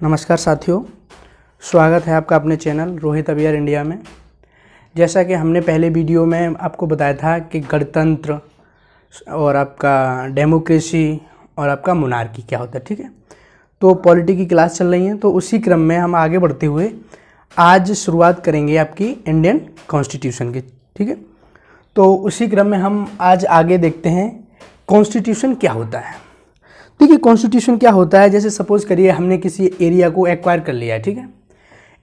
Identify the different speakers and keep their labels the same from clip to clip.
Speaker 1: नमस्कार साथियों, स्वागत है आपका अपने चैनल रोहित अवियर इंडिया में। जैसा कि हमने पहले वीडियो में आपको बताया था कि गणतंत्र और आपका डेमोक्रेसी और आपका मोनार्की क्या होता है, ठीक है। तो पॉलिटी की क्लास चल रही है, तो उसी क्रम में हम आगे बढ़ते हुए आज शुरुआत करेंगे आपकी इंडियन कॉन्स्टिट्यूशन की, ठीक है। तो उसी क्रम में हम आज आगे देखते हैं कॉन्स्टिट्यूशन क्या होता है। ठीक है, कॉन्स्टिट्यूशन क्या होता है, जैसे सपोज करिए हमने किसी एरिया को एक्वायर कर लिया है, ठीक है।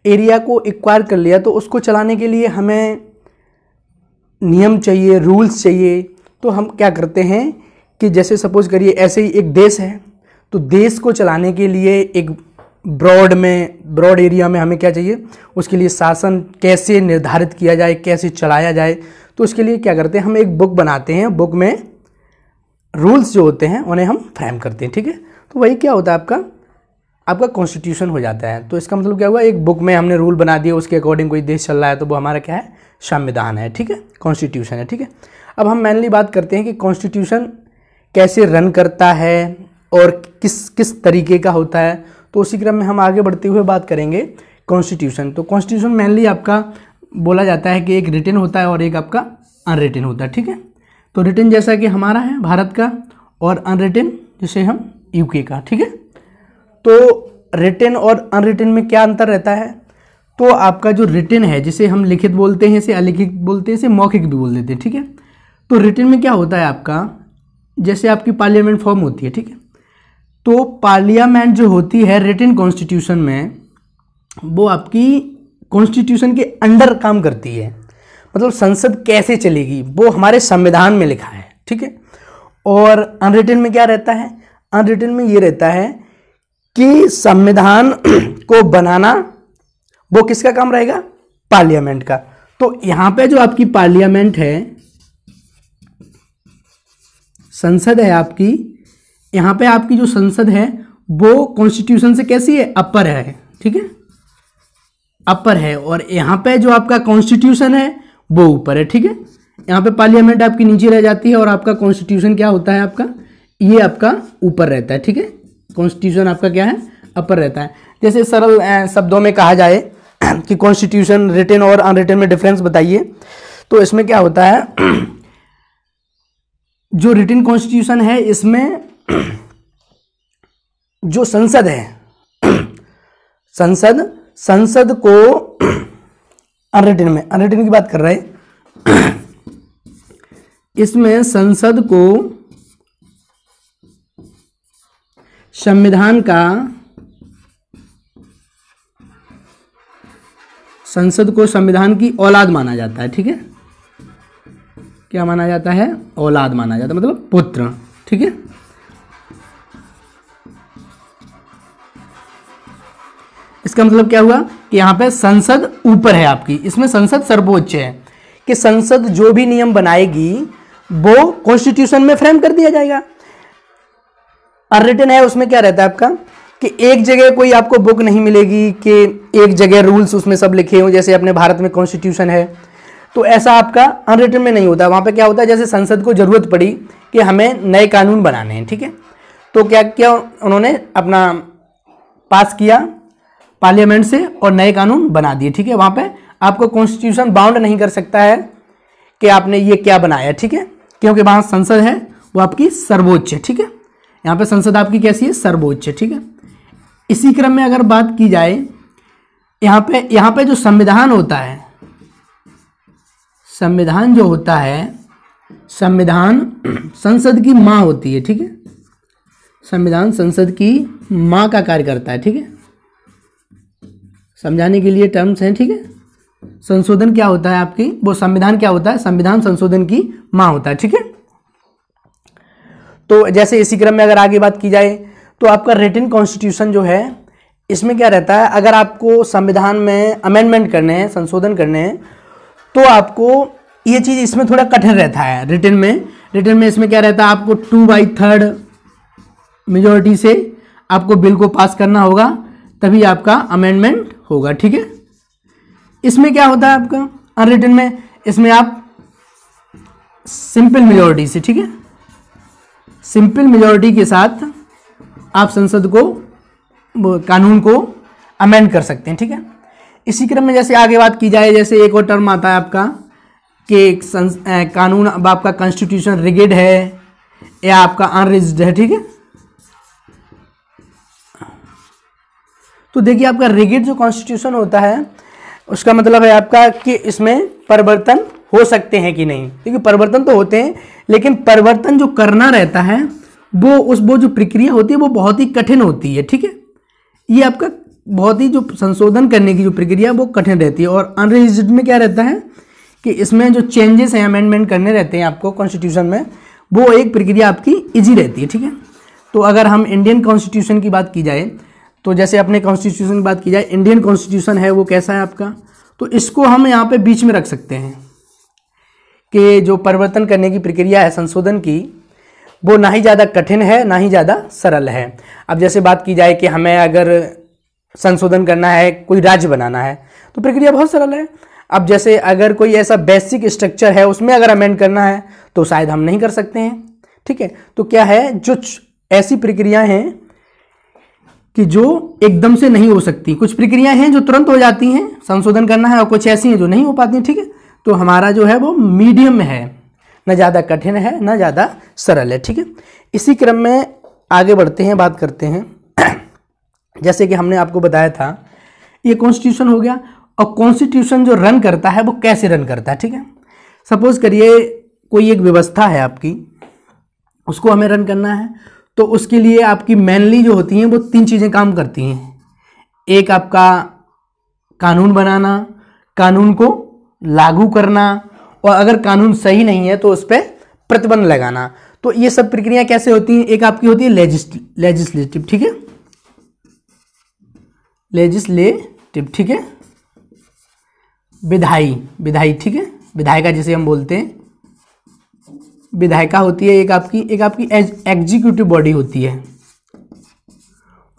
Speaker 1: एरिया को एक्वायर कर लिया तो उसको चलाने के लिए हमें नियम चाहिए, रूल्स चाहिए। तो हम क्या करते हैं कि जैसे सपोज करिए ऐसे ही एक देश है, तो देश को चलाने के लिए एक ब्रॉड एरिया में हमें क्या चाहिए, उसके लिए शासन कैसे निर्धारित किया जाए, कैसे चलाया जाए। तो उसके लिए क्या करते हैं, हम एक बुक बनाते हैं, बुक में रूल्स जो होते हैं उन्हें हम फ्रेम करते हैं, ठीक है। तो वही क्या होता है, आपका कॉन्स्टिट्यूशन हो जाता है। तो इसका मतलब क्या हुआ, एक बुक में हमने रूल बना दिए, उसके अकॉर्डिंग कोई देश चल रहा है, तो वो हमारा क्या है, संविधान है, ठीक है, कॉन्स्टिट्यूशन है, ठीक है। अब हम मेनली बात करते हैं कि कॉन्स्टिट्यूशन कैसे रन करता है और किस तरीके का होता है। तो उसी क्रम में हम आगे बढ़ते हुए बात करेंगे कॉन्स्टिट्यूशन। तो कॉन्स्टिट्यूशन मेनली आपका बोला जाता है कि एक रिटन होता है और एक आपका अनरिटन होता है, ठीक है। तो रिटन जैसा कि हमारा है भारत का, और अनरिटन जैसे हम यूके का, ठीक है। तो रिटन और अनरिटन में क्या अंतर रहता है, तो आपका जो रिटन है जिसे हम लिखित बोलते हैं, इसे अलिखित बोलते हैं, इसे मौखिक भी बोल देते हैं, ठीक है। तो रिटन में क्या होता है आपका, जैसे आपकी पार्लियामेंट फॉर्म होती है, ठीक है। तो पार्लियामेंट जो होती है रिटन कॉन्स्टिट्यूशन में, वो आपकी कॉन्स्टिट्यूशन के अंडर काम करती है। मतलब संसद कैसे चलेगी वो हमारे संविधान में लिखा है, ठीक है। और अनरिटन में क्या रहता है, अनरिटन में ये रहता है कि संविधान को बनाना वो किसका काम रहेगा, पार्लियामेंट का। तो यहां पे जो आपकी पार्लियामेंट है, संसद है आपकी, यहां पे आपकी जो संसद है वो कॉन्स्टिट्यूशन से कैसी है, अपर है, ठीक है, अपर है। और यहां पे जो आपका कॉन्स्टिट्यूशन है वो ऊपर है, ठीक है। यहाँ पे पार्लियामेंट आपकी नीचे रह जाती है और आपका कॉन्स्टिट्यूशन क्या होता है, आपका ये आपका ऊपर रहता है, ठीक है। कॉन्स्टिट्यूशन आपका क्या है, अपर रहता है। जैसे सरल शब्दों में कहा जाए कि कॉन्स्टिट्यूशन रिटन और अनरिटन में डिफरेंस बताइए, तो इसमें क्या होता है, जो रिटन कॉन्स्टिट्यूशन है इसमें जो संसद है, संसद को अनरिटन की बात कर रहे हैं, इसमें संसद को संविधान की औलाद माना जाता है, ठीक है। क्या माना जाता है, औलाद माना जाता है, मतलब पुत्र, ठीक है। इसका मतलब क्या हुआ कि यहां पे संसद ऊपर है आपकी, इसमें संसद सर्वोच्च है, कि संसद जो भी नियम बनाएगी वो कॉन्स्टिट्यूशन में फ्रेम कर दिया जाएगा। अनरिटन है, उसमें क्या रहता है आपका कि एक जगह कोई आपको बुक नहीं मिलेगी कि एक जगह रूल्स उसमें सब लिखे हो, जैसे अपने भारत में कॉन्स्टिट्यूशन है, तो ऐसा आपका अनरिटन में नहीं होता। वहां पे क्या होता है, जैसे संसद को जरूरत पड़ी कि हमें नए कानून बनाने हैं, ठीक है, तो क्या किया उन्होंने, अपना पास किया पार्लियामेंट से और नए कानून बना दिए, ठीक है। वहां पे आपको कॉन्स्टिट्यूशन बाउंड नहीं कर सकता है कि आपने ये क्या बनाया, ठीक है, क्योंकि वहां संसद है वो आपकी सर्वोच्च है, ठीक है। यहाँ पे संसद आपकी कैसी है, सर्वोच्च है, ठीक है। इसी क्रम में अगर बात की जाए, यहाँ पे जो संविधान होता है, संविधान जो होता है, संविधान संसद की मां होती है, ठीक है। संविधान संसद की मां का कार्य करता है, ठीक है। समझाने के लिए टर्म्स हैं, ठीक है। संशोधन क्या होता है आपकी, वो संविधान क्या होता है, संविधान संशोधन की मां होता है, ठीक है। तो जैसे इसी क्रम में अगर आगे बात की जाए, तो आपका रिटन कॉन्स्टिट्यूशन जो है, इसमें क्या रहता है, अगर आपको संविधान में अमेंडमेंट करने हैं, संशोधन करने हैं, तो आपको ये चीज इसमें थोड़ा कठिन रहता है। रिटन में इसमें क्या रहता है, आपको 2/3 मेजोरिटी से आपको बिल को पास करना होगा, तभी आपका अमेंडमेंट होगा, ठीक है। इसमें क्या होता है आपका अनरिटन में, इसमें आप सिंपल मेजोरिटी से, ठीक है, सिंपल मेजोरिटी के साथ आप संसद को कानून को अमेंड कर सकते हैं, ठीक है। इसी क्रम में जैसे आगे बात की जाए, जैसे एक और टर्म आता है आपका कि कानून, अब आपका कॉन्स्टिट्यूशन रिगिड है या आपका अनरिजिड है, ठीक है। तो देखिए आपका रिगिड जो कॉन्स्टिट्यूशन होता है उसका मतलब है आपका कि इसमें परिवर्तन हो सकते हैं कि नहीं। देखिए परिवर्तन तो होते हैं, लेकिन परिवर्तन जो करना रहता है वो जो प्रक्रिया होती है वो बहुत ही कठिन होती है, ठीक है। ये आपका बहुत ही जो संशोधन करने की जो प्रक्रिया है वो कठिन रहती है। और अनरिजिड में क्या रहता है कि इसमें जो चेंजेस हैं, अमेंडमेंट करने रहते हैं आपको कॉन्स्टिट्यूशन में, वो एक प्रक्रिया आपकी इजी रहती है, ठीक है। तो अगर हम इंडियन कॉन्स्टिट्यूशन की बात की जाए, तो जैसे अपने कॉन्स्टिट्यूशन की बात की जाए, इंडियन कॉन्स्टिट्यूशन है वो कैसा है आपका, तो इसको हम यहाँ पे बीच में रख सकते हैं कि जो परिवर्तन करने की प्रक्रिया है संशोधन की, वो ना ही ज़्यादा कठिन है ना ही ज़्यादा सरल है। अब जैसे बात की जाए कि हमें अगर संशोधन करना है, कोई राज्य बनाना है, तो प्रक्रिया बहुत सरल है। अब जैसे अगर कोई ऐसा बेसिक स्ट्रक्चर है उसमें अगर अमेंड करना है तो शायद हम नहीं कर सकते हैं, ठीक है। तो क्या है, जो ऐसी प्रक्रियाएं हैं कि जो एकदम से नहीं हो सकती, कुछ प्रक्रियाएं हैं जो तुरंत हो जाती हैं, संशोधन करना है, और कुछ ऐसी हैं जो नहीं हो पाती, ठीक है। तो हमारा जो है वो मीडियम में है, न ज़्यादा कठिन है ना ज़्यादा सरल है, ठीक है। इसी क्रम में आगे बढ़ते हैं, बात करते हैं। जैसे कि हमने आपको बताया था ये कॉन्स्टिट्यूशन हो गया, और कॉन्स्टिट्यूशन जो रन करता है वो कैसे रन करता है, ठीक है। सपोज करिए कोई एक व्यवस्था है आपकी, उसको हमें रन करना है, तो उसके लिए आपकी मेनली जो होती हैं वो 3 चीज़ें काम करती हैं। एक आपका कानून बनाना, कानून को लागू करना, और अगर कानून सही नहीं है तो उस पर प्रतिबंध लगाना। तो ये सब प्रक्रियाएं कैसे होती हैं, एक आपकी होती है लेजिस्लेटिव, ठीक है, लेजिस्लेटिव, ठीक है, विधायी, ठीक है, विधायिका जिसे हम बोलते हैं, विधायिका होती है एक आपकी एग्जीक्यूटिव बॉडी होती है,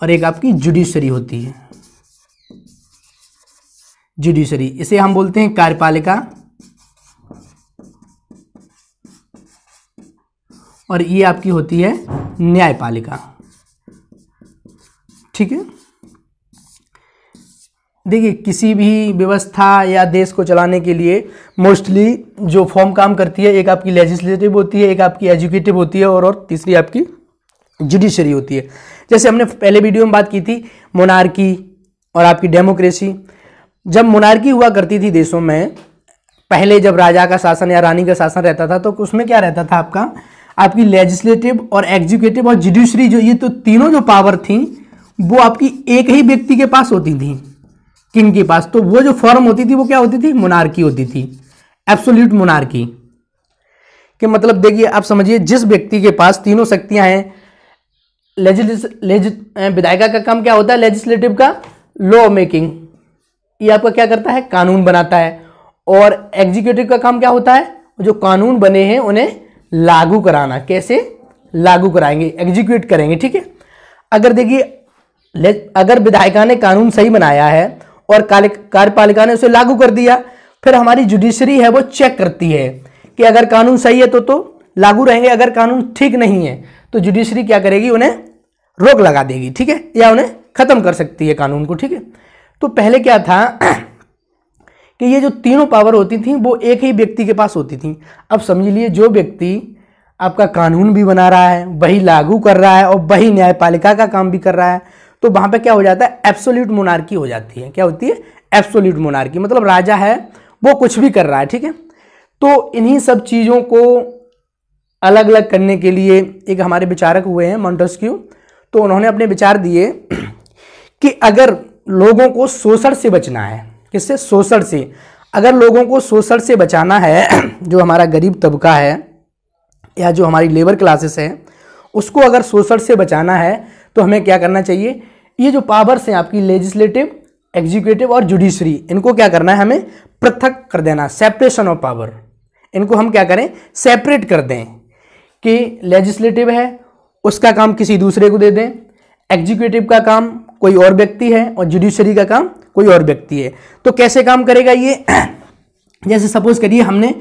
Speaker 1: और एक आपकी जुडिशरी होती है, जुडिशरी, इसे हम बोलते हैं कार्यपालिका, और ये आपकी होती है न्यायपालिका, ठीक है। देखिए किसी भी व्यवस्था या देश को चलाने के लिए मोस्टली जो फॉर्म काम करती है, एक आपकी लेजिस्लेटिव होती है, एक आपकी एजुकेटिव होती है, और तीसरी आपकी जुडिशरी होती है। जैसे हमने पहले वीडियो में बात की थी मोनार्की और आपकी डेमोक्रेसी। जब मोनार्की हुआ करती थी देशों में, पहले जब राजा का शासन या रानी का शासन रहता था, तो उसमें क्या रहता था आपकी लेजिस्लेटिव और एग्जीक्यूटिव और जुडिशरी, जो ये तो तीनों जो पावर थी वो आपकी एक ही व्यक्ति के पास होती थी, किंग के पास। तो वो जो फॉर्म होती थी वो क्या होती थी, मोनार्की होती थी, एब्सोल्यूट मोनार्की के मतलब देखिए आप समझिए, जिस व्यक्ति के पास तीनों शक्तियां हैं, विधायिका का काम क्या होता है, लेजिस्लेटिव का लॉ मेकिंग, ये आपका क्या करता है, कानून बनाता है, और एग्जीक्यूटिव का काम क्या होता है, जो कानून बने हैं उन्हें लागू कराना, कैसे लागू कराएंगे, एग्जीक्यूट करेंगे, ठीक है। अगर देखिए अगर विधायिका ने कानून सही बनाया है और कार्यपालिका ने उसे लागू कर दिया, फिर हमारी जुडिशरी है वो चेक करती है कि अगर कानून सही है तो लागू रहेंगे, अगर कानून ठीक नहीं है तो जुडिशरी क्या करेगी, उन्हें रोक लगा देगी, ठीक है, या उन्हें खत्म कर सकती है कानून को, ठीक है। तो पहले क्या था कि ये जो तीनों पावर होती थी वो एक ही व्यक्ति के पास होती थी। अब समझ लिए, जो व्यक्ति आपका कानून भी बना रहा है, वही लागू कर रहा है, और वही न्यायपालिका का काम भी कर रहा है, तो वहां पे क्या हो जाता है, एब्सोल्यूट मोनार्की हो जाती है। क्या होती है, एब्सोल्यूट मोनार्की, मतलब राजा है वो कुछ भी कर रहा है, ठीक है। तो इन्हीं सब चीजों को अलग अलग करने के लिए एक हमारे विचारक हुए हैं मॉन्टेस्क्यू, तो उन्होंने अपने विचार दिए कि अगर लोगों को शोषण से बचना है, किससे, शोषण से, अगर लोगों को शोषण से बचाना है, जो हमारा गरीब तबका है या जो हमारी लेबर क्लासेस है उसको अगर शोषण से बचाना है, तो हमें क्या करना चाहिए, ये जो पावर्स हैं आपकी लेजिस्लेटिव, एग्जीक्यूटिव और जुडिशरी, इनको क्या करना है, हमें पृथक कर देना, सेपरेशन ऑफ पावर, इनको हम क्या करें, सेपरेट कर दें, कि लेजिस्लेटिव है उसका काम किसी दूसरे को दे दें, एग्जीक्यूटिव का काम कोई और व्यक्ति है, और जुडिशरी का काम कोई और व्यक्ति है। तो कैसे काम करेगा ये, जैसे सपोज करिए हमने,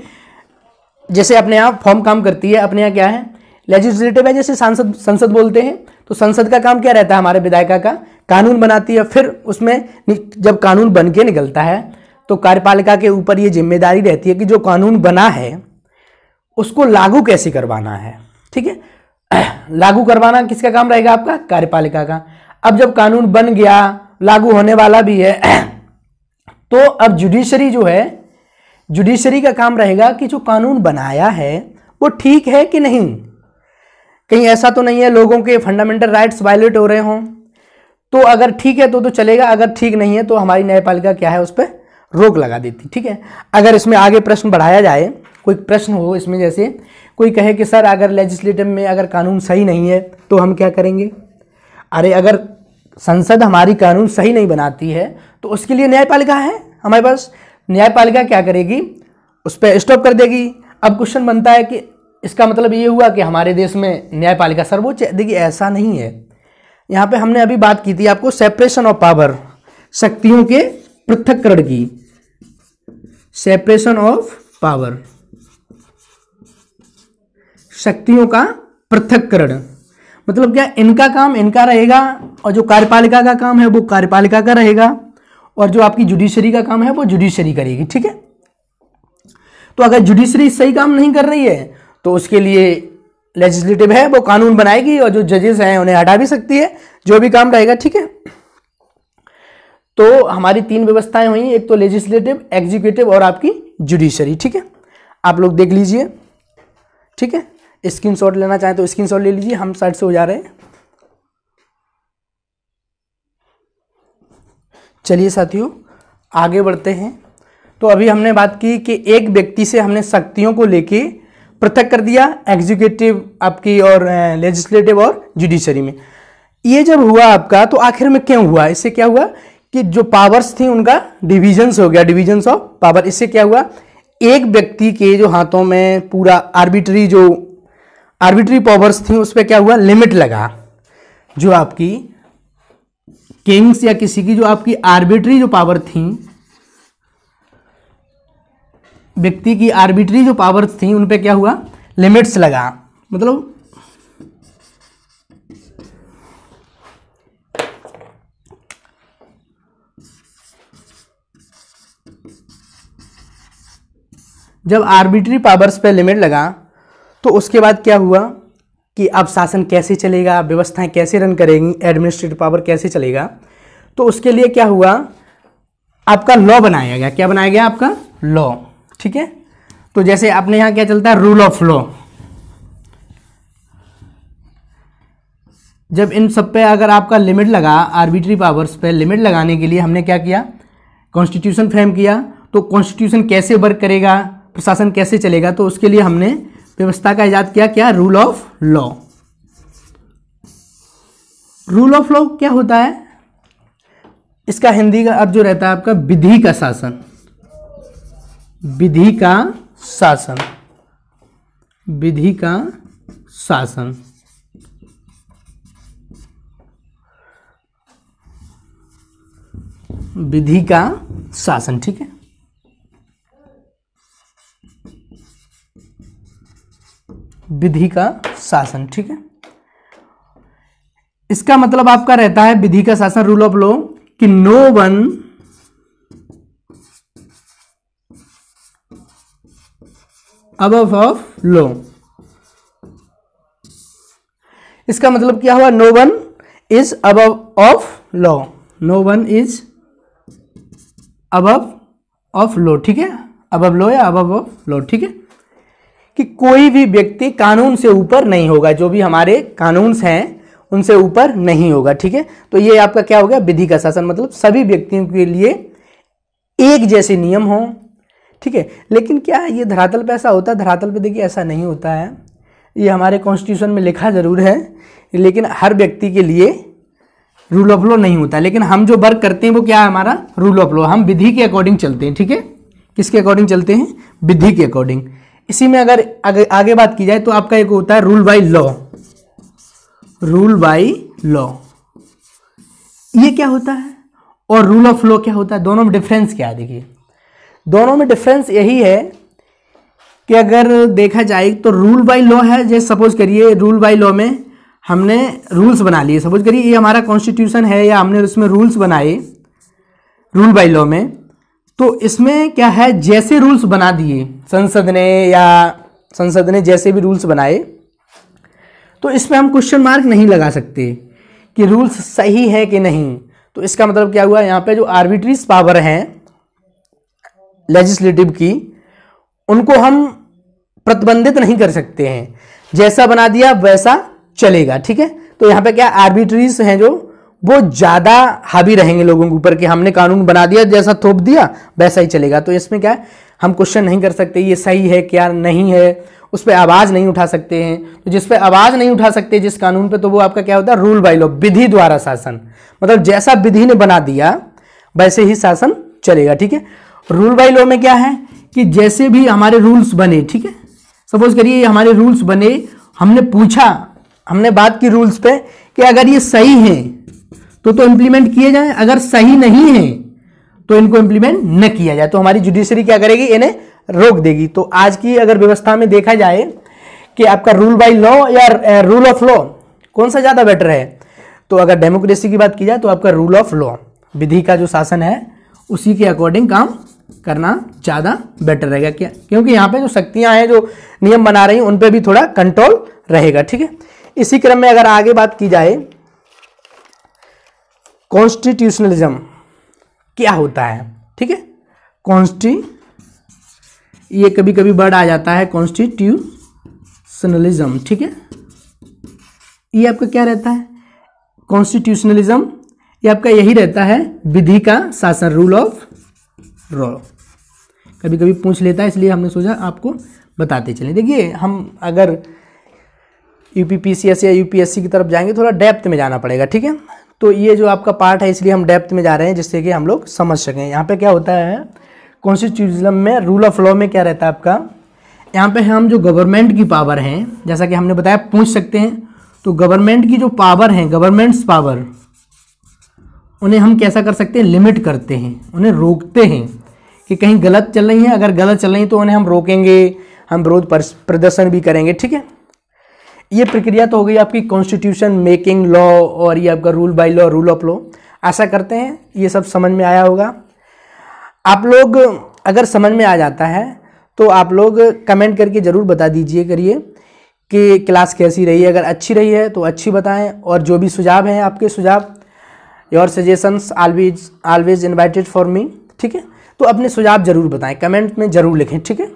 Speaker 1: जैसे अपने यहाँ फॉर्म काम करती है, अपने यहाँ क्या है, लेजिस्लेटिव है, जैसे संसद बोलते हैं, तो संसद का काम क्या रहता है हमारे विधायिका का, कानून बनाती है, फिर उसमें जब कानून बन के निकलता है तो कार्यपालिका के ऊपर ये जिम्मेदारी रहती है कि जो कानून बना है उसको लागू कैसे करवाना है। ठीक है, लागू करवाना किसका काम रहेगा? आपका कार्यपालिका का। अब जब कानून बन गया, लागू होने वाला भी है, तो अब जुडिशरी जो है, जुडिशरी का काम रहेगा कि जो कानून बनाया है वो ठीक है कि नहीं, कहीं ऐसा तो नहीं है लोगों के फंडामेंटल राइट्स वायलेट हो रहे हों। तो अगर ठीक है तो चलेगा, अगर ठीक नहीं है तो हमारी न्यायपालिका क्या है, उस पर रोक लगा देती। ठीक है, अगर इसमें आगे प्रश्न बढ़ाया जाए, कोई प्रश्न हो इसमें, जैसे कोई कहे कि सर अगर लेजिस्लेटिव में अगर कानून सही नहीं है तो हम क्या करेंगे? अरे अगर संसद हमारी कानून सही नहीं बनाती है तो उसके लिए न्यायपालिका है हमारे पास। न्यायपालिका क्या करेगी? उस पर स्टॉप कर देगी। अब क्वेश्चन बनता है कि इसका मतलब ये हुआ कि हमारे देश में न्यायपालिका सर्वोच्च है। देखिए ऐसा नहीं है। यहाँ पे हमने अभी बात की थी आपको सेपरेशन ऑफ पावर, शक्तियों के पृथक्करण की, सेपरेशन ऑफ पावर, शक्तियों का पृथक्करण। मतलब क्या? इनका काम इनका रहेगा और जो कार्यपालिका का काम है वो कार्यपालिका का रहेगा, और जो आपकी जुडिशरी का काम है वो जुडिशरी करेगी। ठीक है, तो अगर जुडिशरी सही काम नहीं कर रही है तो उसके लिए लेजिस्लेटिव है वो कानून बनाएगी, और जो जजेस हैं उन्हें हटा भी सकती है, जो भी काम रहेगा। ठीक है, तो हमारी 3 व्यवस्थाएं हुई, एक तो लेजिस्लेटिव, एग्जीक्यूटिव और आपकी जुडिशरी। ठीक है, आप लोग देख लीजिए। ठीक है, स्क्रीनशॉट लेना चाहें तो स्क्रीनशॉट ले लीजिए, हम साइड से हो जा रहे हैं। चलिए साथियों आगे बढ़ते हैं। तो अभी हमने बात की कि एक व्यक्ति से हमने शक्तियों को लेके पृथक कर दिया, एग्जीक्यूटिव आपकी और लेजिस्लेटिव और जुडिशरी में। ये जब हुआ आपका तो आखिर में क्यों हुआ? इससे क्या हुआ कि जो पावर्स थी उनका डिविजन्स हो गया, डिविजन्स ऑफ पावर। इससे क्या हुआ? एक व्यक्ति के जो हाथों में पूरा आर्बिट्री पावर्स थी उस पर क्या हुआ? लिमिट लगा। जो आपकी किंग्स या किसी की जो आपकी आर्बिट्री जो पावर थी, व्यक्ति की आर्बिट्री जो पावर्स थी उन पे क्या हुआ? लिमिट्स लगा। मतलब जब आर्बिट्री पावर्स पे लिमिट लगा तो उसके बाद क्या हुआ कि अब शासन कैसे चलेगा, व्यवस्थाएं कैसे रन करेंगी, एडमिनिस्ट्रेटिव पावर कैसे चलेगा। तो उसके लिए क्या हुआ? आपका लॉ बनाया गया। क्या बनाया गया? आपका लॉ। ठीक है, तो जैसे अपने यहां क्या चलता है? Rule of law. जब इन सब पे अगर आपका लिमिट लगा, आर्बिट्री पावर्स पे लिमिट लगाने के लिए हमने क्या किया? कॉन्स्टिट्यूशन फ्रेम किया। तो कॉन्स्टिट्यूशन कैसे वर्क करेगा, प्रशासन कैसे चलेगा, तो उसके लिए हमने व्यवस्था का इजाद किया। क्या? Rule of law. Rule of law क्या होता है? इसका हिंदी का अर्थ जो रहता है आपका विधि का शासन। विधि का शासन, विधि का शासन। विधि का शासन। ठीक है, विधि का शासन। ठीक है, इसका मतलब आपका रहता है विधि का शासन, रूल ऑफ लॉ, कि no one above of law. इसका मतलब क्या हुआ? No one is above of law. No one is above of law. ठीक है, अबव लॉ या अबव ऑफ लॉ। ठीक है, कि कोई भी व्यक्ति कानून से ऊपर नहीं होगा, जो भी हमारे कानून हैं उनसे ऊपर नहीं होगा। ठीक है, तो ये आपका क्या हो गया? विधि का शासन। मतलब सभी व्यक्तियों के लिए एक जैसे नियम हो। ठीक है, लेकिन क्या ये धरातल पे ऐसा होता है? धरातल पे देखिए ऐसा नहीं होता है। ये हमारे कॉन्स्टिट्यूशन में लिखा जरूर है, लेकिन हर व्यक्ति के लिए रूल ऑफ लॉ नहीं होता। लेकिन हम जो वर्क करते हैं वो क्या है? हमारा रूल ऑफ लॉ। हम विधि के अकॉर्डिंग चलते हैं। ठीक है, किसके अकॉर्डिंग चलते हैं? विधि के अकॉर्डिंग। इसी में अगर आगे बात की जाए तो आपका एक होता है rule by law. Rule by law ये क्या होता है? और रूल ऑफ लॉ क्या होता है? दोनों में डिफरेंस क्या है? देखिए दोनों में डिफरेंस यही है कि अगर देखा जाए तो रूल बाय लॉ है, जैसे सपोज करिए रूल बाय लॉ में हमने रूल्स बना लिए, सपोज करिए ये हमारा कॉन्स्टिट्यूशन है या हमने उसमें रूल्स बनाए रूल बाय लॉ में, तो इसमें क्या है, जैसे रूल्स बना दिए संसद ने जैसे भी रूल्स बनाए, तो इसमें हम क्वेश्चन मार्क नहीं लगा सकते कि रूल्स सही है कि नहीं। तो इसका मतलब क्या हुआ, यहाँ पे जो आर्बिट्री पावर हैं लेजिस्लेटिव की, उनको हम प्रतिबंधित नहीं कर सकते हैं, जैसा बना दिया वैसा चलेगा, ठीक है। तो यहाँ पे क्या आर्बिट्रीज हैं जो वो ज्यादा हावी रहेंगे लोगों के ऊपर कि हमने कानून बना दिया, जैसा थोप दिया वैसा ही चलेगा। तो इसमें क्या है, हम क्वेश्चन नहीं कर सकते ये सही है क्या नहीं है, उस पर आवाज नहीं उठा सकते हैं। तो जिस पे आवाज नहीं उठा सकते जिस कानून पे, तो वो आपका क्या होता है, रूल बाय लॉ, विधि द्वारा शासन, मतलब जैसा विधि ने बना दिया वैसे ही शासन चलेगा, ठीक है। रूल बाय लॉ में क्या है कि जैसे भी हमारे रूल्स बने, ठीक है, सपोज करिए हमारे रूल्स बने, हमने पूछा, हमने बात की रूल्स पे कि अगर ये सही है तो इंप्लीमेंट किए जाए, अगर सही नहीं है तो इनको इंप्लीमेंट न किया जाए। तो हमारी जुडिशरी क्या करेगी, इन्हें रोक देगी। तो आज की अगर व्यवस्था में देखा जाए कि आपका रूल बाय लॉ या रूल ऑफ लॉ कौन सा ज्यादा बेटर है, तो अगर डेमोक्रेसी की बात की जाए तो आपका रूल ऑफ लॉ, विधि का जो शासन है उसी के अकॉर्डिंग काम करना ज्यादा बेटर रहेगा। क्या, क्योंकि यहाँ पे जो शक्तियां हैं जो नियम बना रही हैं उन पे भी थोड़ा कंट्रोल रहेगा, ठीक है। इसी क्रम में अगर आगे बात की जाए कॉन्स्टिट्यूशनलिज्म क्या होता है, ठीक है। ये कभी कभी वर्ड आ जाता है कॉन्स्टिट्यूशनलिज्म, ठीक है। ये आपका क्या रहता है, कॉन्स्टिट्यूशनलिज्म ये आपका यही रहता है विधि का शासन, रूल ऑफ लॉ। कभी कभी पूछ लेता है, इसलिए हमने सोचा आपको बताते चलें। देखिए हम अगर यूपीपीसीएस या यूपीएससी की तरफ जाएंगे थोड़ा डेप्थ में जाना पड़ेगा, ठीक है। तो ये जो आपका पार्ट है इसलिए हम डेप्थ में जा रहे हैं जिससे कि हम लोग समझ सकें। यहाँ पे क्या होता है कॉन्स्टिट्यूशनलिज्म में, रूल ऑफ लॉ में क्या रहता है आपका, यहाँ पे हम जो गवर्नमेंट की पावर हैं, जैसा कि हमने बताया पूछ सकते हैं, तो गवर्नमेंट की जो पावर है, गवर्नमेंट्स पावर, उन्हें हम कैसा कर सकते हैं, लिमिट करते हैं, उन्हें रोकते हैं कि कहीं गलत चल रही है, अगर गलत चल रही है तो उन्हें हम रोकेंगे, हम विरोध प्रदर्शन भी करेंगे, ठीक है। ये प्रक्रिया तो हो गई आपकी कॉन्स्टिट्यूशन मेकिंग लॉ, और ये आपका rule by law, rule of law. आशा करते हैं ये सब समझ में आया होगा। आप लोग अगर समझ में आ जाता है तो आप लोग कमेंट करके ज़रूर बता दीजिए करिए कि क्लास कैसी रही है। अगर अच्छी रही है तो अच्छी बताएं, और जो भी सुझाव हैं आपके सुझाव, your suggestions always invited for me, ठीक है। तो अपने सुझाव जरूर बताएं, कमेंट में ज़रूर लिखें, ठीक है।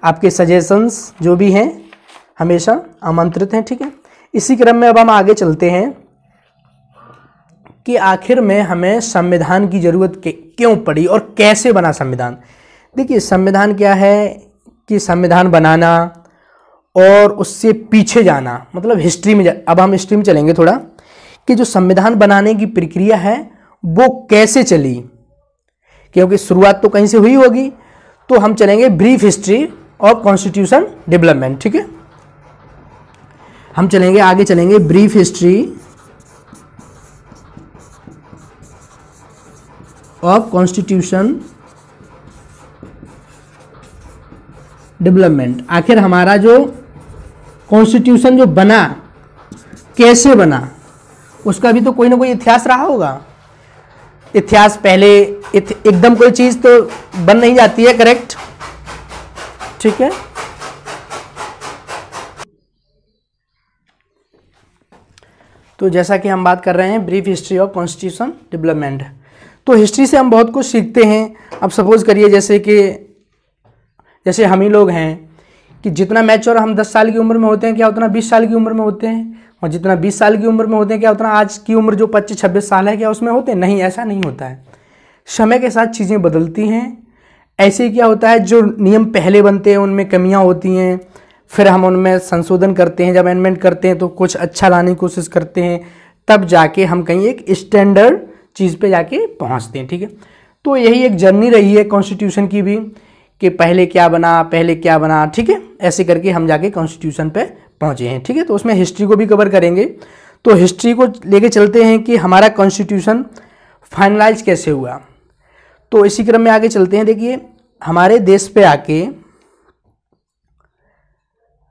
Speaker 1: आपके सजेशंस जो भी हैं हमेशा आमंत्रित हैं, ठीक है। इसी क्रम में अब हम आगे चलते हैं कि आखिर में हमें संविधान की जरूरत क्यों पड़ी और कैसे बना संविधान। देखिए संविधान क्या है कि संविधान बनाना और उससे पीछे जाना, मतलब हिस्ट्री में अब हम हिस्ट्री में चलेंगे थोड़ा कि जो संविधान बनाने की प्रक्रिया है वो कैसे चली, क्योंकि शुरुआत तो कहीं से हुई होगी। तो हम चलेंगे brief history of constitution development, ठीक है। हम चलेंगे आगे, चलेंगे brief history of constitution development. आखिर हमारा जो कॉन्स्टिट्यूशन जो बना, कैसे बना, उसका भी तो कोई ना कोई इतिहास रहा होगा। इतिहास पहले एकदम कोई चीज तो बन नहीं जाती है, करेक्ट, ठीक है। तो जैसा कि हम बात कर रहे हैं brief history of constitution development, तो हिस्ट्री से हम बहुत कुछ सीखते हैं। अब सपोज करिए जैसे हम ही लोग हैं कि जितना मैच्योर हम 10 साल की उम्र में होते हैं क्या उतना 20 साल की उम्र में होते हैं, और जितना 20 साल की उम्र में होते हैं क्या उतना आज की उम्र जो 25-26 साल है क्या उसमें होते हैं, नहीं, ऐसा नहीं होता है। समय के साथ चीज़ें बदलती हैं। ऐसे क्या होता है, जो नियम पहले बनते हैं उनमें कमियां होती हैं, फिर हम उनमें संशोधन करते हैं, जब अमेंडमेंट करते हैं तो कुछ अच्छा लाने की कोशिश करते हैं, तब जाके हम कहीं एक स्टैंडर्ड चीज़ पे जाके पहुंचते हैं, ठीक है। तो यही एक जर्नी रही है कॉन्स्टिट्यूशन की भी कि पहले क्या बना, ठीक है। ऐसे करके हम जाके कॉन्स्टिट्यूशन पे पहुंचे हैं, ठीक है। तो उसमें हिस्ट्री को भी कवर करेंगे। तो हिस्ट्री को लेके चलते हैं कि हमारा कॉन्स्टिट्यूशन फाइनलाइज कैसे हुआ। तो इसी क्रम में आगे चलते हैं। देखिए हमारे देश पे आके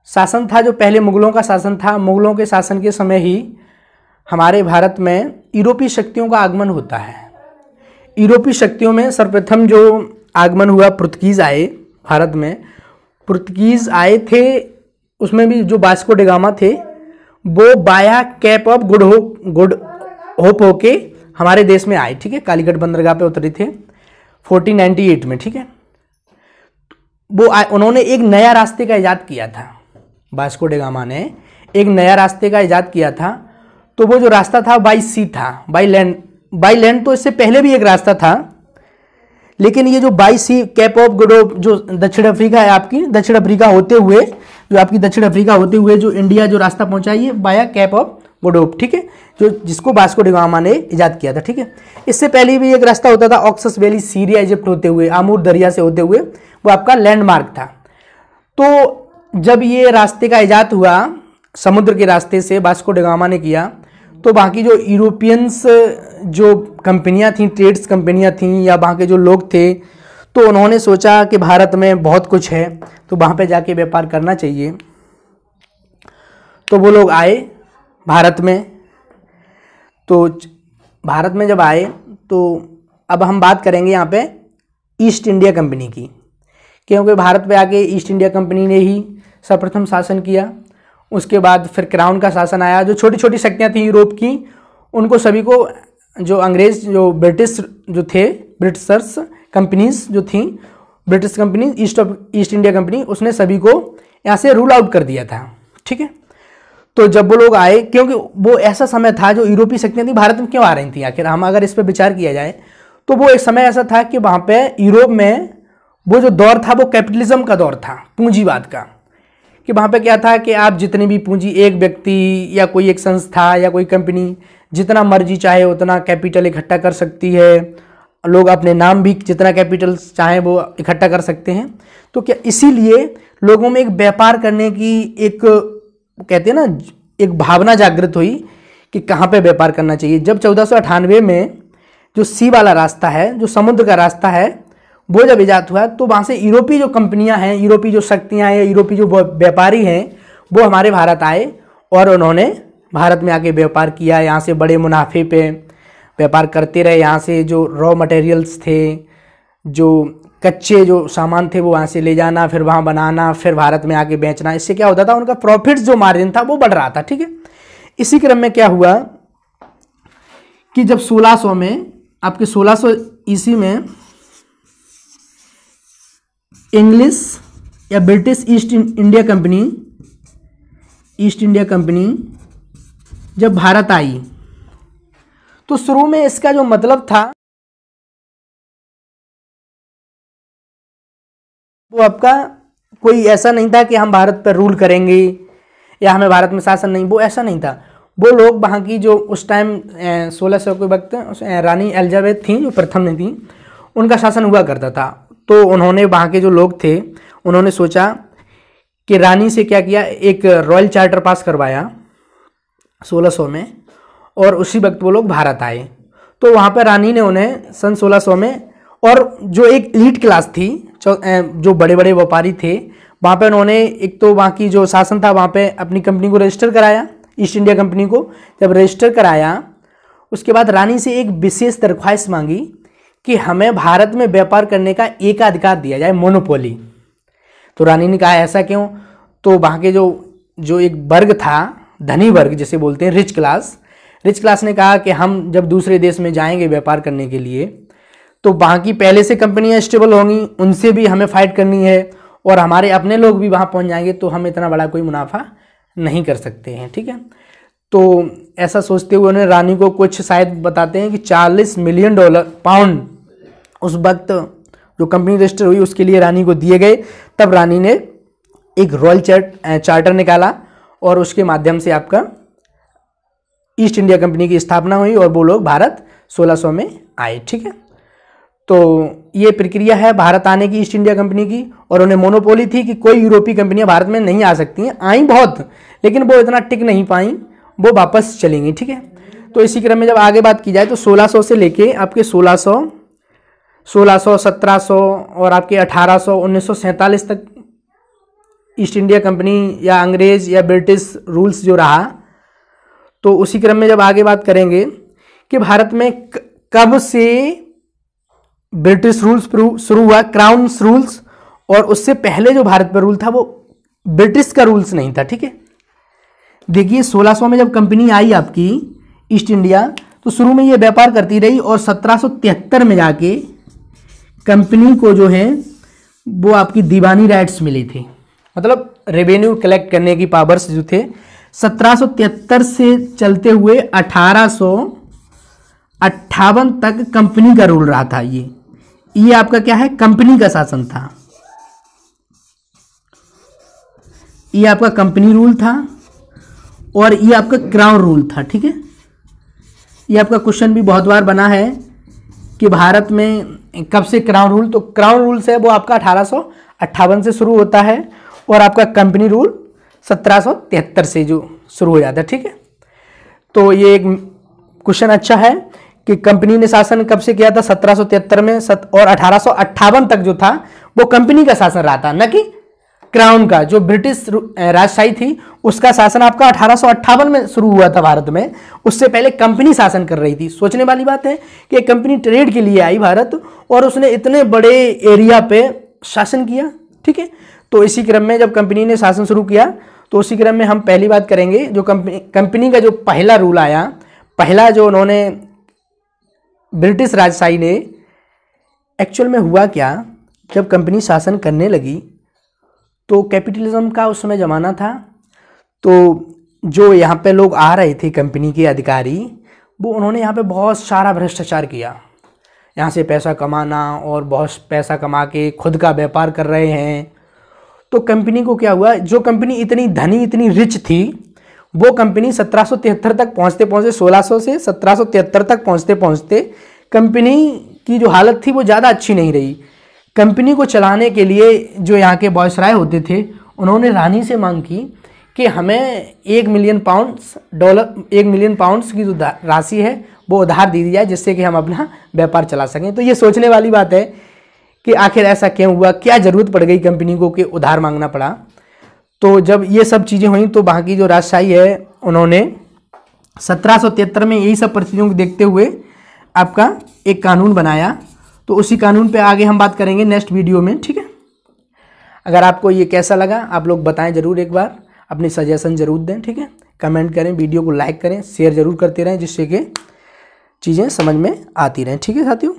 Speaker 1: शासन था जो पहले मुगलों का शासन था, मुगलों के शासन के समय ही हमारे भारत में यूरोपीय शक्तियों का आगमन होता है। यूरोपीय शक्तियों में सर्वप्रथम जो आगमन हुआ, पुर्तगीज आए भारत में। पुर्तगीज आए थे, उसमें भी जो वास्को डी गामा थे वो बाया कैप ऑफ गुड होप होके हमारे देश में आए, ठीक है। कालीकट बंदरगाह पे उतरे थे 1498 में, ठीक है। वो उन्होंने एक नया रास्ते का इजाद किया था, वास्को डी गामा ने एक नया रास्ते का इजाद किया था। तो वो जो रास्ता था बाई सी था, बाई लैंड तो इससे पहले भी एक रास्ता था, लेकिन ये जो by sea Cape of Good Hope जो दक्षिण अफ्रीका है आपकी, दक्षिण अफ्रीका होते हुए जो इंडिया जो रास्ता पहुंचा, ये बाया कैप ऑफ गुड होप, ठीक है, जो जिसको वास्को डी गामा ने इजाद किया था, ठीक है। इससे पहले भी एक रास्ता होता था ऑक्सस वैली, सीरिया, इजिप्ट होते हुए, आमूर दरिया से होते हुए, वो आपका लैंडमार्क था। तो जब ये रास्ते का इजाद हुआ समुद्र के रास्ते से वास्को डी गामा ने किया, तो बाकी जो यूरोपियंस जो कंपनियां थीं, ट्रेड्स कंपनियां थीं, या वहाँ के जो लोग थे, तो उन्होंने सोचा कि भारत में बहुत कुछ है तो वहाँ पे जाके व्यापार करना चाहिए। तो वो लोग आए भारत में। तो भारत में जब आए तो अब हम बात करेंगे यहाँ पे ईस्ट इंडिया कंपनी की, क्योंकि भारत पे आके ईस्ट इंडिया कंपनी ने ही सर्वप्रथम शासन किया। उसके बाद फिर क्राउन का शासन आया। जो छोटी छोटी शक्तियाँ थीं यूरोप की, उनको सभी को जो अंग्रेज जो ब्रिटिश जो थे, ब्रिटिशर्स कंपनीज जो थीं, British company, east India company, उसने सभी को यहाँ से रूल आउट कर दिया था, ठीक है। तो जब वो लोग आए, क्योंकि वो ऐसा समय था जो यूरोपीय शक्तियाँ थी भारत में क्यों आ रही थी आखिर, हम अगर इस पर विचार किया जाए तो वो एक समय ऐसा था कि वहाँ पे यूरोप में वो जो दौर था वो कैपिटलिज्म का दौर था, पूंजीवाद का। कि वहाँ पे क्या था कि आप जितनी भी पूंजी, एक व्यक्ति या कोई एक संस्था या कोई कंपनी जितना मर्जी चाहे उतना कैपिटल इकट्ठा कर सकती है, लोग अपने नाम भी जितना कैपिटल चाहे वो इकट्ठा कर सकते हैं। तो क्या इसीलिए लोगों में एक व्यापार करने की एक, कहते हैं ना, एक भावना जागृत हुई कि कहाँ पे व्यापार करना चाहिए। जब 1498 में जो सी वाला रास्ता है, जो समुद्र का रास्ता है, वो जब इजाद हुआ, तो वहाँ से यूरोपीय जो कंपनियां हैं, यूरोपीय जो शक्तियां हैं, यूरोपीय जो व्यापारी हैं, वो हमारे भारत आए और उन्होंने भारत में आके व्यापार किया। यहाँ से बड़े मुनाफे पे व्यापार करते रहे। यहाँ से जो रॉ मटेरियल्स थे, जो कच्चे जो सामान थे, वो वहाँ से ले जाना, फिर वहाँ बनाना, फिर भारत में आके बेचना। इससे क्या होता था, उनका प्रॉफिट्स जो मार्जिन था वो बढ़ रहा था, ठीक है। इसी क्रम में क्या हुआ कि जब 1600 में, आपके 1600 ईस्वी में इंग्लिश या ब्रिटिश ईस्ट इंडिया कंपनी जब भारत आई, तो शुरू में इसका जो मतलब था वो आपका कोई ऐसा नहीं था कि हम भारत पर रूल करेंगे या हमें भारत में शासन नहीं, वो ऐसा नहीं था। वो लोग वहाँ की जो उस टाइम 1600 के वक्त रानी एलिजाबेथ थी, जो प्रथम ने थी, उनका शासन हुआ करता था। तो उन्होंने, वहाँ के जो लोग थे, उन्होंने सोचा कि रानी से क्या किया, एक रॉयल चार्टर पास करवाया 1600 में, और उसी वक्त वो लोग भारत आए। तो वहाँ पर रानी ने उन्हें सन 1600 में, और जो एक एलीट क्लास थी, जो बड़े बड़े व्यापारी थे, वहाँ पे उन्होंने एक तो वहाँ की जो शासन था वहाँ पे अपनी कंपनी को रजिस्टर कराया, ईस्ट इंडिया कंपनी को। जब रजिस्टर कराया, उसके बाद रानी से एक विशेष दरख्वास्त मांगी कि हमें भारत में व्यापार करने का एकाधिकार दिया जाए, मोनोपोली। तो रानी ने कहा ऐसा क्यों? तो वहाँ के जो एक वर्ग था, धनी वर्ग जिसे बोलते हैं, रिच क्लास ने कहा कि हम जब दूसरे देश में जाएंगे व्यापार करने के लिए, तो वहाँ की पहले से कंपनियाँ स्टेबल होंगी, उनसे भी हमें फाइट करनी है, और हमारे अपने लोग भी वहाँ पहुँच जाएंगे, तो हम इतना बड़ा कोई मुनाफा नहीं कर सकते हैं, ठीक है। तो ऐसा सोचते हुए उन्होंने रानी को कुछ, शायद बताते हैं कि $40 मिलियन पाउंड उस वक्त जो कंपनी रजिस्टर हुई उसके लिए रानी को दिए गए। तब रानी ने एक रॉयल चार्टर निकाला, और उसके माध्यम से आपका ईस्ट इंडिया कंपनी की स्थापना हुई, और वो लोग भारत 1600 में आए, ठीक है। तो ये प्रक्रिया है भारत आने की ईस्ट इंडिया कंपनी की। और उन्हें मोनोपोली थी कि कोई यूरोपीय कंपनियां भारत में नहीं आ सकती हैं। आई बहुत, लेकिन वो इतना टिक नहीं पाई, वो वापस चलेंगी, ठीक है। तो इसी क्रम में जब आगे बात की जाए तो 1600 से लेके आपके 1600, 1700 और आपके 1800, 1947 तक ईस्ट इंडिया कंपनी या अंग्रेज या ब्रिटिश रूल्स जो रहा, तो उसी क्रम में जब आगे बात करेंगे कि भारत में कब से ब्रिटिश रूल्स शुरू हुआ, क्राउन रूल्स, और उससे पहले जो भारत पर रूल था वो ब्रिटिश का रूल्स नहीं था। ठीक है, देखिए 1600 में जब कंपनी आई आपकी ईस्ट इंडिया, तो शुरू में ये व्यापार करती रही और 1773 में जाके कंपनी को जो है वो आपकी दीवानी राइट्स मिली थी, मतलब रेवेन्यू कलेक्ट करने की पावर्स जो थे। 1773 से चलते हुए 1858 तक कंपनी का रूल रहा था। ये आपका क्या है, कंपनी का शासन था, ये आपका कंपनी रूल था और ये आपका क्राउन रूल था। ठीक है, ये आपका क्वेश्चन भी बहुत बार बना है कि भारत में कब से क्राउन रूल, तो क्राउन रूल से वो आपका 1858 से शुरू होता है और आपका कंपनी रूल 1773 से जो शुरू हो जाता है। ठीक है, तो ये एक क्वेश्चन अच्छा है कि कंपनी ने शासन कब से किया था, 1773 में, और 1858 तक जो था वो कंपनी का शासन रहा था, न कि क्राउन का। जो ब्रिटिश राजशाही थी उसका शासन आपका 1858 में शुरू हुआ था भारत में, उससे पहले कंपनी शासन कर रही थी। सोचने वाली बात है कि एक कंपनी ट्रेड के लिए आई भारत और उसने इतने बड़े एरिया पे शासन किया। ठीक है, तो इसी क्रम में जब कंपनी ने शासन शुरू किया, तो उसी क्रम में हम पहली बात करेंगे जो कंपनी का जो पहला रूल आया, पहला जो उन्होंने ब्रिटिश राजशाही ने, एक्चुअल में हुआ क्या, जब कंपनी शासन करने लगी तो कैपिटलिज्म का उस समय ज़माना था, तो जो यहाँ पे लोग आ रहे थे कंपनी के अधिकारी, वो उन्होंने यहाँ पे बहुत सारा भ्रष्टाचार किया, यहाँ से पैसा कमाना और बहुत पैसा कमा के खुद का व्यापार कर रहे हैं। तो कंपनी को क्या हुआ, जो कंपनी इतनी धनी इतनी रिच थी, वो कंपनी 1773 तक पहुँचते पहुँचते 1600 से 1773 तक पहुँचते पहुँचते कंपनी की जो हालत थी वो ज़्यादा अच्छी नहीं रही। कंपनी को चलाने के लिए जो यहाँ के वायसराय होते थे, उन्होंने रानी से मांग की कि हमें $1 मिलियन की जो राशि है वो उधार दी जाए, जिससे कि हम अपना व्यापार चला सकें। तो ये सोचने वाली बात है कि आखिर ऐसा क्यों हुआ, क्या ज़रूरत पड़ गई कंपनी को कि उधार मांगना पड़ा। तो जब ये सब चीज़ें हुई तो वहाँ की जो राजशाही है उन्होंने 1773 में यही सब परिस्थितियों को देखते हुए आपका एक कानून बनाया। तो उसी कानून पे आगे हम बात करेंगे नेक्स्ट वीडियो में। ठीक है, अगर आपको ये कैसा लगा आप लोग बताएं ज़रूर, एक बार अपनी सजेशन ज़रूर दें। ठीक है, कमेंट करें, वीडियो को लाइक करें, शेयर ज़रूर करते रहें, जिससे कि चीज़ें समझ में आती रहें। ठीक है साथियों,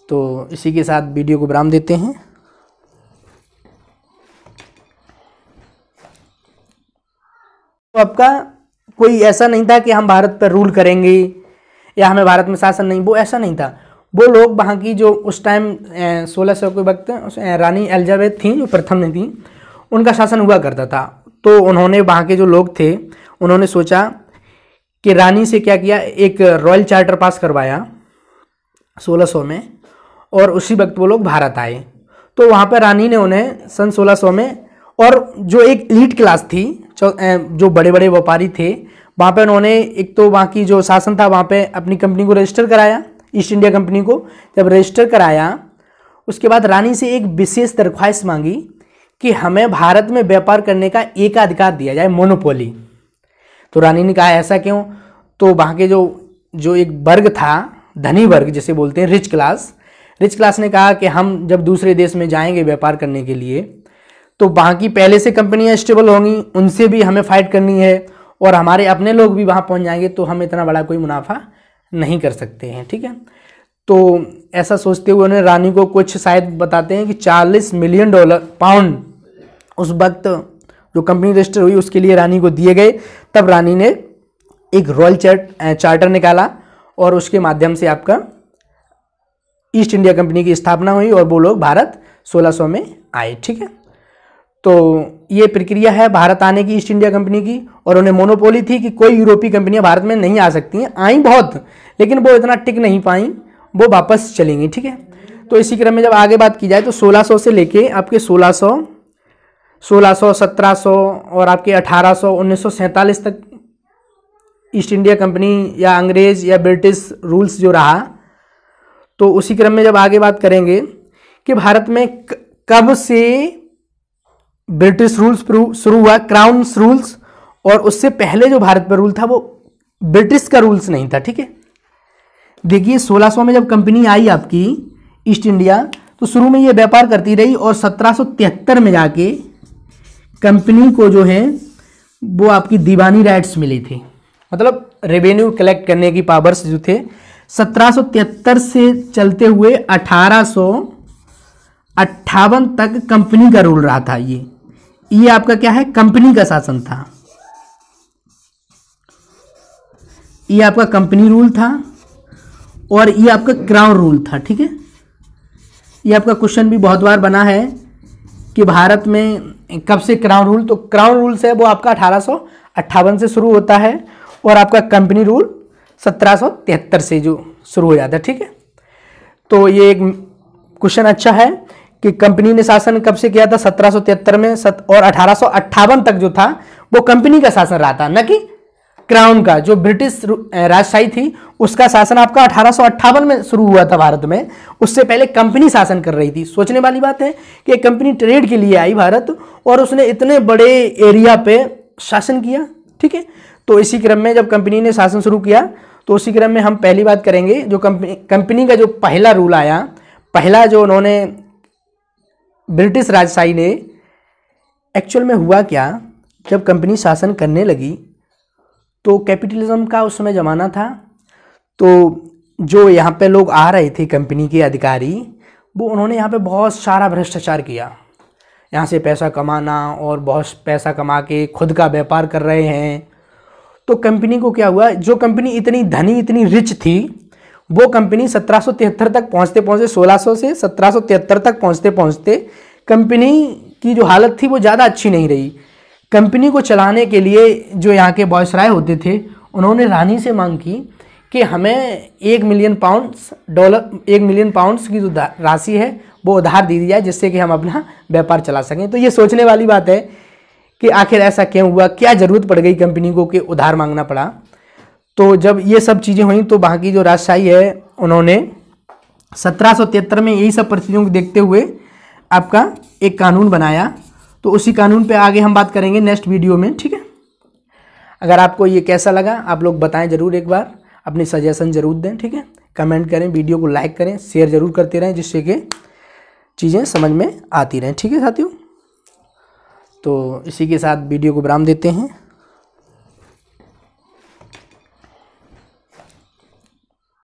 Speaker 1: तो इसी के साथ वीडियो को विराम देते हैं। तो आपका कोई ऐसा नहीं था कि हम भारत पर रूल करेंगे या हमें भारत में शासन नहीं, वो ऐसा नहीं था। वो लोग वहाँ की जो उस टाइम 1600 के वक्त रानी एलिजाबेथ थी जो प्रथम ने थी, उनका शासन हुआ करता था। तो उन्होंने वहाँ के जो लोग थे उन्होंने सोचा कि रानी से क्या किया, एक रॉयल चार्टर पास करवाया 1600 में, और उसी वक्त वो लोग भारत आए। तो वहाँ पर रानी ने उन्हें सन 1600 में, और जो एक एलीट क्लास थी, जो बड़े बड़े व्यापारी थे, वहाँ पे उन्होंने एक तो वहाँ की जो शासन था वहाँ पे अपनी कंपनी को रजिस्टर कराया, ईस्ट इंडिया कंपनी को जब रजिस्टर कराया, उसके बाद रानी से एक विशेष दरख्वास्त मांगी कि हमें भारत में व्यापार करने का एकाधिकार दिया जाए, मोनोपोली। तो रानी ने कहा ऐसा क्यों, तो वहाँ के जो एक वर्ग था, धनी वर्ग जिसे बोलते हैं, रिच क्लास ने कहा कि हम जब दूसरे देश में जाएंगे व्यापार करने के लिए, तो वहाँ की पहले से कंपनियाँ स्टेबल होंगी, उनसे भी हमें फाइट करनी है, और हमारे अपने लोग भी वहाँ पहुँच जाएंगे, तो हम इतना बड़ा कोई मुनाफा नहीं कर सकते हैं। ठीक है, तो ऐसा सोचते हुए उन्होंने रानी को कुछ शायद बताते हैं कि $40 मिलियन पाउंड उस वक्त जो कंपनी रजिस्टर हुई उसके लिए रानी को दिए गए। तब रानी ने एक रॉयल चार्टर निकाला और उसके माध्यम से आपका ईस्ट इंडिया कंपनी की स्थापना हुई और वो लोग भारत 1600 में आए। ठीक है, तो ये प्रक्रिया है भारत आने की ईस्ट इंडिया कंपनी की, और उन्हें मोनोपोली थी कि कोई यूरोपीय कंपनियां भारत में नहीं आ सकती हैं। आई बहुत, लेकिन वो इतना टिक नहीं पाई, वो वापस चली गई। ठीक है, तो इसी क्रम में जब आगे बात की जाए तो 1600 से लेके आपके 1600, 1700 और आपके 1800, 1947 तक ईस्ट इंडिया कंपनी या अंग्रेज या ब्रिटिश रूल्स जो रहा। तो उसी क्रम में जब आगे बात करेंगे कि भारत में कब से ब्रिटिश रूल्स शुरू हुआ, क्राउन रूल्स, और उससे पहले जो भारत पर रूल था वो ब्रिटिश का रूल्स नहीं था। ठीक है, देखिए 1600 में जब कंपनी आई आपकी ईस्ट इंडिया, तो शुरू में ये व्यापार करती रही और 1773 में जाके कंपनी को जो है वो आपकी दीवानी राइट्स मिली थी, मतलब रेवेन्यू कलेक्ट करने की पावर्स जो थे। 1773 से चलते हुए 1858 तक कंपनी का रूल रहा था। ये आपका क्या है, कंपनी का शासन था, ये आपका कंपनी रूल था और ये आपका क्राउन रूल था। ठीक है, ये आपका क्वेश्चन भी बहुत बार बना है कि भारत में कब से क्राउन रूल, तो क्राउन रूल से वो आपका 1858 से शुरू होता है और आपका कंपनी रूल 1773 से जो शुरू हो जाता है। ठीक है, तो ये एक क्वेश्चन अच्छा है कि कंपनी ने शासन कब से किया था, 1773 में, और 1858 तक जो था वो कंपनी का शासन रहा था, न कि क्राउन का। जो ब्रिटिश राजशाही थी उसका शासन आपका 1858 में शुरू हुआ था भारत में, उससे पहले कंपनी शासन कर रही थी। सोचने वाली बात है कि कंपनी ट्रेड के लिए आई भारत और उसने इतने बड़े एरिया पे शासन किया। ठीक है, तो इसी क्रम में जब कंपनी ने शासन शुरू किया तो उसी क्रम में हम पहली बात करेंगे जो कंपनी का जो पहला रूल आया, पहला जो उन्होंने ब्रिटिश राजशाही ने, एक्चुअल में हुआ क्या, जब कंपनी शासन करने लगी तो कैपिटलिज्म का उस समय ज़माना था, तो जो यहाँ पे लोग आ रहे थे कंपनी के अधिकारी, वो उन्होंने यहाँ पे बहुत सारा भ्रष्टाचार किया, यहाँ से पैसा कमाना और बहुत पैसा कमा के खुद का व्यापार कर रहे हैं। तो कंपनी को क्या हुआ, जो कंपनी इतनी धनी इतनी रिच थी, वो कंपनी 1773 तक पहुँचते पहुँचते 1600 से 1773 तक पहुँचते पहुँचते कंपनी की जो हालत थी वो ज़्यादा अच्छी नहीं रही। कंपनी को चलाने के लिए जो यहाँ के वायसराय होते थे, उन्होंने रानी से मांग की कि हमें $1 मिलियन की जो राशि है वो उधार दी जाए, जिससे कि हम अपना व्यापार चला सकें। तो ये सोचने वाली बात है कि आखिर ऐसा क्यों हुआ, क्या ज़रूरत पड़ गई कंपनी को कि उधार मांगना पड़ा। तो जब ये सब चीज़ें हुई तो वहाँ की जो राजशाही है उन्होंने 1773 में यही सब परिस्थितियों को देखते हुए आपका एक कानून बनाया। तो उसी कानून पे आगे हम बात करेंगे नेक्स्ट वीडियो में। ठीक है, अगर आपको ये कैसा लगा आप लोग बताएं ज़रूर, एक बार अपनी सजेशन ज़रूर दें। ठीक है, कमेंट करें, वीडियो को लाइक करें, शेयर ज़रूर करते रहें, जिससे कि चीज़ें समझ में आती रहें। ठीक है साथियों, तो इसी के साथ वीडियो को विराम देते हैं।